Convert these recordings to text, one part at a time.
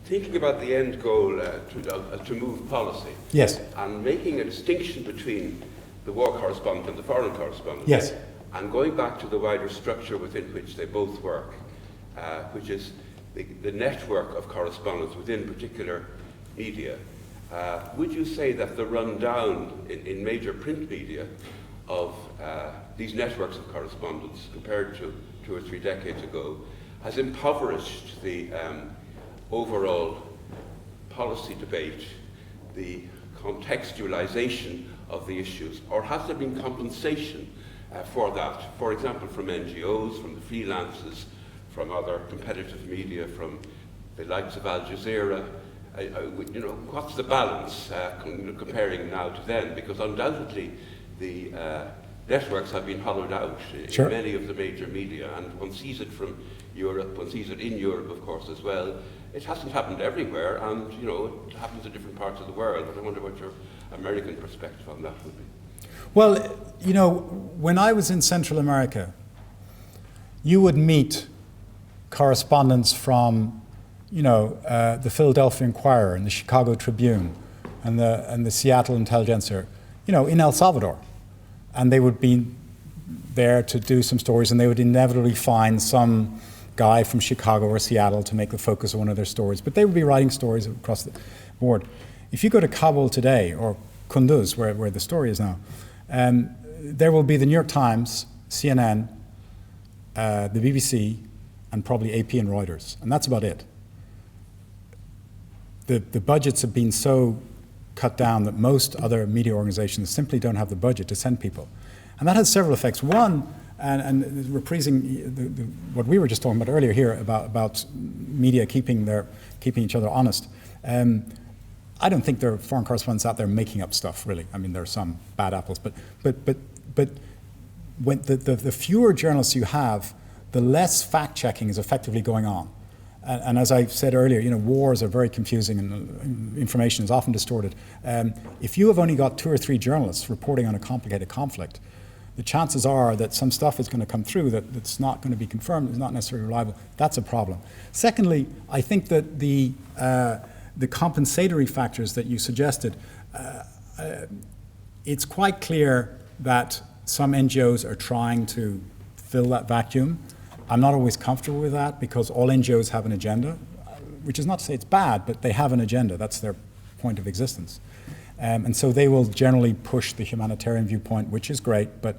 thinking about the end goal to move policy. Yes. And making a distinction between the war correspondent and the foreign correspondent. Yes. And going back to the wider structure within which they both work, which is the network of correspondents within particular media. Would you say that the rundown in major print media of these networks of correspondence compared to 2 or 3 decades ago has impoverished the overall policy debate, the contextualisation of the issues, or has there been compensation for that? For example, from NGOs, from the freelancers, from other competitive media, from the likes of Al Jazeera. What's the balance comparing now to then? Because undoubtedly the networks have been hollowed out in many of the major media, and one sees it from Europe, one sees it in Europe, of course, as well. It hasn't happened everywhere, and it happens in different parts of the world, and I wonder what your American perspective on that would be. Well, when I was in Central America, you would meet correspondents from the Philadelphia Inquirer and the Chicago Tribune and the Seattle Intelligencer, in El Salvador. And they would be there to do some stories, and they would inevitably find some guy from Chicago or Seattle to make the focus of one of their stories. But they would be writing stories across the board. If you go to Kabul today, or Kunduz, where the story is now, there will be the New York Times, CNN, the BBC, and probably AP and Reuters. And that's about it. The budgets have been so cut down that most other media organizations simply don't have the budget to send people. And that has several effects. One, and reprising what we were just talking about earlier here about media keeping each other honest. I don't think there are foreign correspondents out there making up stuff, really. I mean, there are some bad apples, but when the fewer journalists you have, the less fact-checking is effectively going on. And as I said earlier, wars are very confusing and information is often distorted. If you have only got 2 or 3 journalists reporting on a complicated conflict, the chances are that some stuff is going to come through that's not going to be confirmed, is not necessarily reliable. That's a problem. Secondly, I think that the compensatory factors that you suggested, it's quite clear that some NGOs are trying to fill that vacuum. I'm not always comfortable with that because all NGOs have an agenda, which is not to say it's bad, but they have an agenda. That's their point of existence. And so they will generally push the humanitarian viewpoint, which is great, but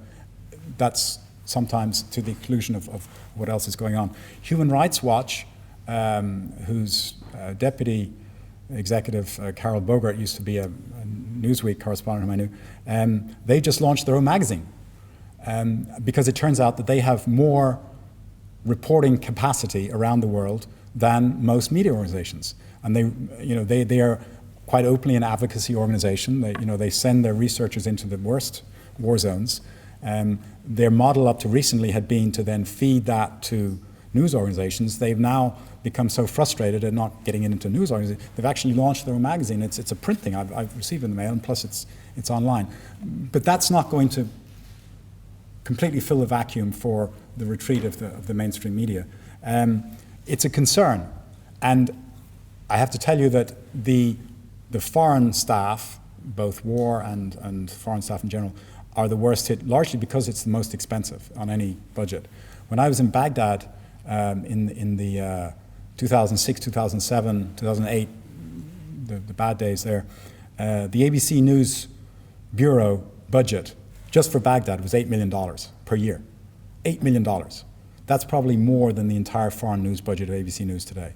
that's sometimes to the exclusion of what else is going on. Human Rights Watch, whose deputy executive, Carol Bogart, used to be a Newsweek correspondent whom I knew, they just launched their own magazine because it turns out that they have more reporting capacity around the world than most media organizations. And they are quite openly an advocacy organization. They send their researchers into the worst war zones. Their model up to recently had been to then feed that to news organizations. They've now become so frustrated at not getting it into news organizations. They've actually launched their own magazine. It's a print thing. I've received it in the mail, and plus it's online. But that's not going to completely fill the vacuum for the retreat of the mainstream media. It's a concern, and I have to tell you that the foreign staff, both war and foreign staff in general, are the worst hit, largely because it's the most expensive on any budget. When I was in Baghdad in the 2006, 2007, 2008, the bad days there, the ABC News Bureau budget just for Baghdad was $8 million per year. $8 million. That's probably more than the entire foreign news budget of ABC News today.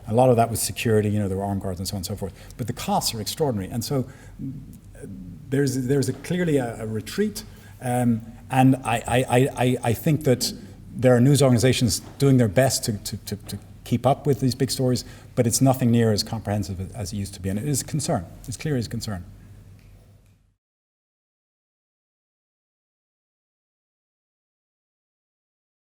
A lot of that was security, there were armed guards and so on and so forth. But the costs are extraordinary. And so there's clearly a retreat. And I think that there are news organizations doing their best to keep up with these big stories, but it's nothing near as comprehensive as it used to be. And it is a concern. It's clear it's a concern.